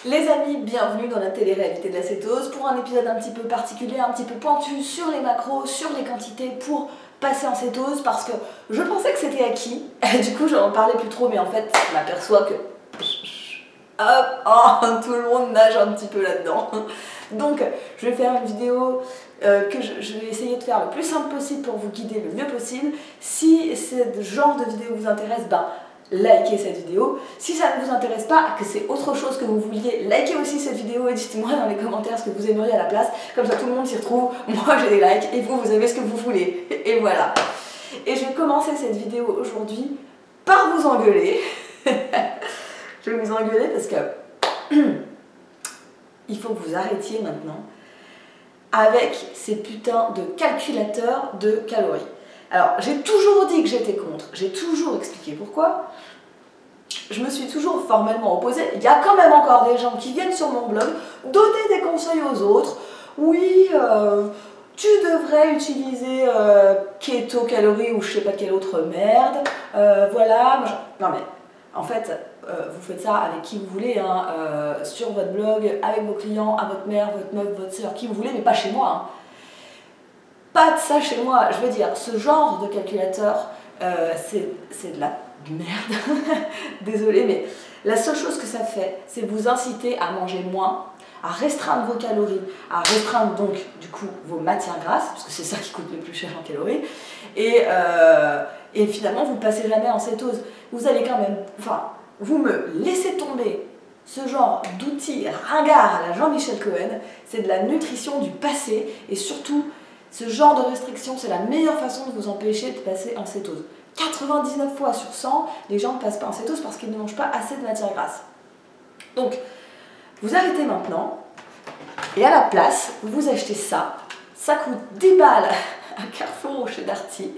Les amis, bienvenue dans la télé-réalité de la cétose pour un épisode un petit peu particulier, un petit peu pointu sur les macros, sur les quantités pour passer en cétose parce que je pensais que c'était acquis. Du coup, j'en parlais plus trop, mais en fait, je m'aperçois que hop, oh, tout le monde nage un petit peu là-dedans. Donc, je vais faire une vidéo que je vais essayer de faire le plus simple possible pour vous guider le mieux possible. Si ce genre de vidéo vous intéresse, ben, likez cette vidéo. Si ça ne vous intéresse pas, que c'est autre chose que vous vouliez, likez aussi cette vidéo et dites-moi dans les commentaires ce que vous aimeriez à la place. Comme ça, tout le monde s'y retrouve. Moi, j'ai des likes et vous, vous avez ce que vous voulez. Et voilà. Et je vais commencer cette vidéo aujourd'hui par vous engueuler. Je vais vous engueuler parce que il faut que vous arrêtiez maintenant avec ces putains de calculateurs de calories. Alors, j'ai toujours dit que j'étais contre, j'ai toujours expliqué pourquoi. Je me suis toujours formellement opposée. Il y a quand même encore des gens qui viennent sur mon blog donner des conseils aux autres. Oui, tu devrais utiliser keto calories ou je sais pas quelle autre merde. Voilà. Non mais, en fait, vous faites ça avec qui vous voulez, hein, sur votre blog, avec vos clients, à votre mère, votre meuf, votre soeur, qui vous voulez, mais pas chez moi. Hein. Pas de ça chez moi. Je veux dire, ce genre de calculateur, c'est de la merde. Désolée, mais la seule chose que ça fait, c'est vous inciter à manger moins, à restreindre vos calories, à restreindre donc du coup vos matières grasses, parce que c'est ça qui coûte le plus cher en calories, et finalement vous ne passez jamais en cétose. Vous allez quand même, enfin, vous me laissez tomber ce genre d'outils ringards à la Jean-Michel Cohen, c'est de la nutrition du passé, et surtout, ce genre de restriction, c'est la meilleure façon de vous empêcher de passer en cétose. 99 fois sur 100, les gens ne passent pas en cétose parce qu'ils ne mangent pas assez de matière grasse. Donc, vous arrêtez maintenant, et à la place, vous achetez ça. Ça coûte 10 balles à Carrefour ou chez Darty,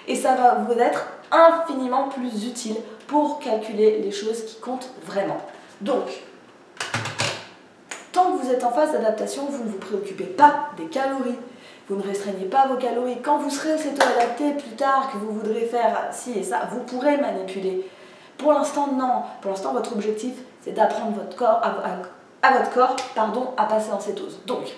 et ça va vous être infiniment plus utile pour calculer les choses qui comptent vraiment. Donc, tant que vous êtes en phase d'adaptation, vous ne vous préoccupez pas des calories. Vous ne restreignez pas vos calories. Quand vous serez céto-adapté plus tard, que vous voudrez faire ci et ça, vous pourrez manipuler. Pour l'instant, non. Pour l'instant, votre objectif, c'est d'apprendre votre corps à votre corps à passer en cétose. Donc,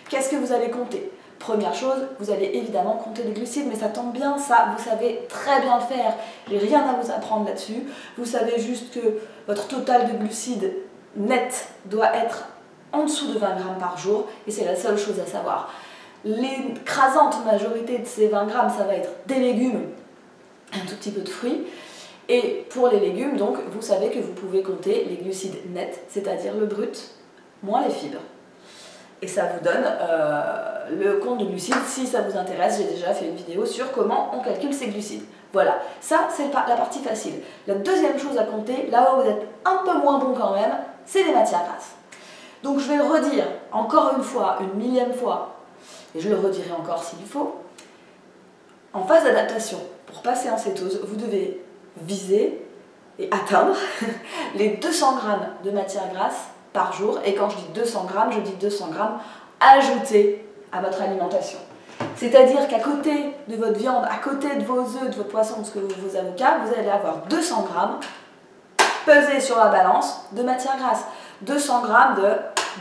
qu'est-ce que vous allez compter? Première chose, vous allez évidemment compter les glucides, mais ça tombe bien, ça, vous savez très bien le faire. J'ai rien à vous apprendre là-dessus. Vous savez juste que votre total de glucides net doit être en dessous de 20 grammes par jour, et c'est la seule chose à savoir. L'écrasante majorité de ces 20 grammes, ça va être des légumes, un tout petit peu de fruits. Et pour les légumes, donc, vous savez que vous pouvez compter les glucides nets, c'est-à-dire le brut, moins les fibres. Et ça vous donne le compte de glucides. Si ça vous intéresse, j'ai déjà fait une vidéo sur comment on calcule ces glucides. Voilà, ça c'est la partie facile. La deuxième chose à compter, là où vous êtes un peu moins bon quand même, c'est les matières grasses. Donc je vais le redire encore une fois, une millième fois, et je le redirai encore s'il faut. En phase d'adaptation, pour passer en cétose, vous devez viser et atteindre les 200 grammes de matière grasse par jour. Et quand je dis 200 grammes, je dis 200 grammes ajoutés à votre alimentation. C'est-à-dire qu'à côté de votre viande, à côté de vos œufs, de vos poissons, de vos avocats, vous allez avoir 200 grammes pesés sur la balance de matière grasse. 200 grammes de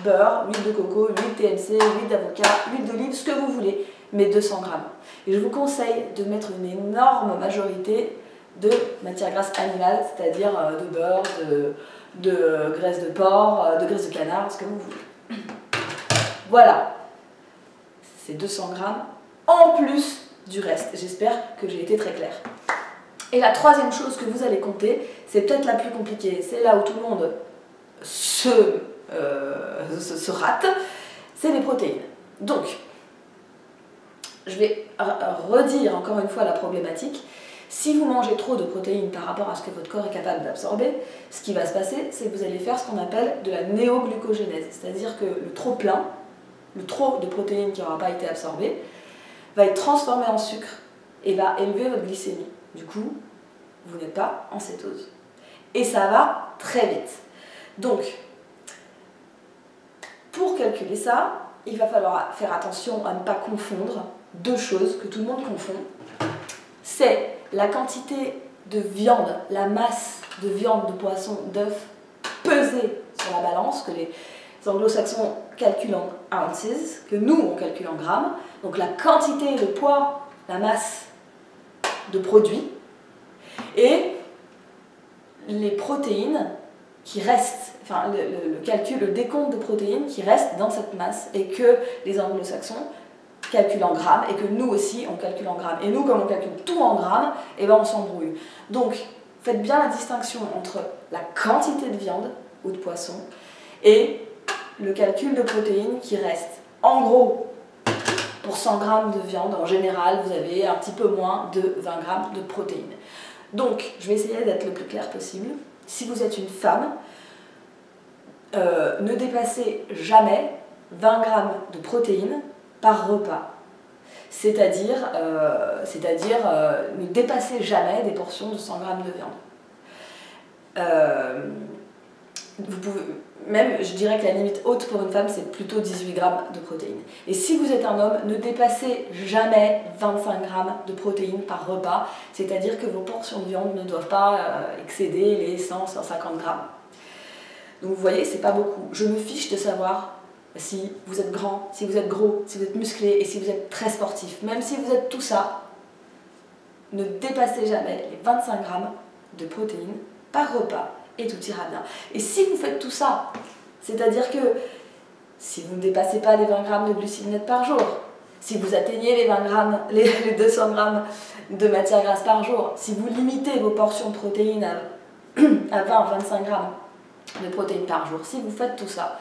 beurre, huile de coco, huile TMC, huile d'avocat, huile d'olive, ce que vous voulez, mais 200 grammes. Et je vous conseille de mettre une énorme majorité de matière grasse animale, c'est-à-dire de beurre, de graisse de porc, de graisse de canard, ce que vous voulez. Voilà, c'est 200 grammes en plus du reste. J'espère que j'ai été très claire. Et la troisième chose que vous allez compter, c'est peut-être la plus compliquée, c'est là où tout le monde se rate, c'est les protéines. Donc, je vais redire encore une fois la problématique. Si vous mangez trop de protéines par rapport à ce que votre corps est capable d'absorber, ce qui va se passer, c'est que vous allez faire ce qu'on appelle de la néoglucogénèse. C'est-à-dire que le trop plein, le trop de protéines qui n'aura pas été absorbé, va être transformé en sucre et va élever votre glycémie. Du coup, vous n'êtes pas en cétose. Et ça va très vite. Donc, pour calculer ça, il va falloir faire attention à ne pas confondre deux choses que tout le monde confond. C'est la quantité de viande, la masse de viande, de poisson, d'œufs pesée sur la balance, que les anglo-saxons calculent en ounces, que nous on calcule en grammes. Donc la quantité, le poids, la masse de produits et les protéines qui restent, enfin le calcul, le décompte de protéines qui restent dans cette masse et que les anglo-saxons calculent en grammes et que nous aussi on calcule en grammes. Et nous, comme on calcule tout en grammes, et ben on s'embrouille. Donc faites bien la distinction entre la quantité de viande ou de poisson et le calcul de protéines qui reste. En gros, pour 100 grammes de viande, en général, vous avez un petit peu moins de 20 grammes de protéines. Donc, je vais essayer d'être le plus clair possible. Si vous êtes une femme, ne dépassez jamais 20 grammes de protéines par repas. C'est-à-dire, ne dépassez jamais des portions de 100 grammes de viande. Vous pouvez, même, je dirais que la limite haute pour une femme, c'est plutôt 18 grammes de protéines. Et si vous êtes un homme, ne dépassez jamais 25 grammes de protéines par repas, c'est-à-dire que vos portions de viande ne doivent pas excéder les 100-150 grammes. Donc vous voyez, c'est pas beaucoup. Je me fiche de savoir si vous êtes grand, si vous êtes gros, si vous êtes musclé et si vous êtes très sportif. Même si vous êtes tout ça, ne dépassez jamais les 25 grammes de protéines par repas. Et tout ira bien. Et si vous faites tout ça, c'est-à-dire que si vous ne dépassez pas les 20 grammes de glucides nets par jour, si vous atteignez les 20 grammes, les 200 grammes de matière grasse par jour, si vous limitez vos portions de protéines à 20-25 grammes de protéines par jour, si vous faites tout ça,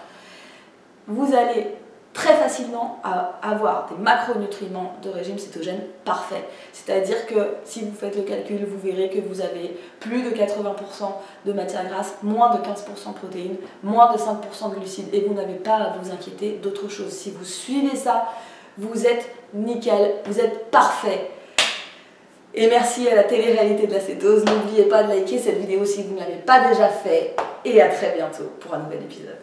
vous allez très facilement avoir des macronutriments de régime cétogène parfait. C'est-à-dire que si vous faites le calcul, vous verrez que vous avez plus de 80% de matière grasse, moins de 15% de protéines, moins de 5% de glucides et vous n'avez pas à vous inquiéter d'autre chose. Si vous suivez ça, vous êtes nickel, vous êtes parfait. Et merci à la télé-réalité de la cétose. N'oubliez pas de liker cette vidéo si vous ne l'avez pas déjà fait et à très bientôt pour un nouvel épisode.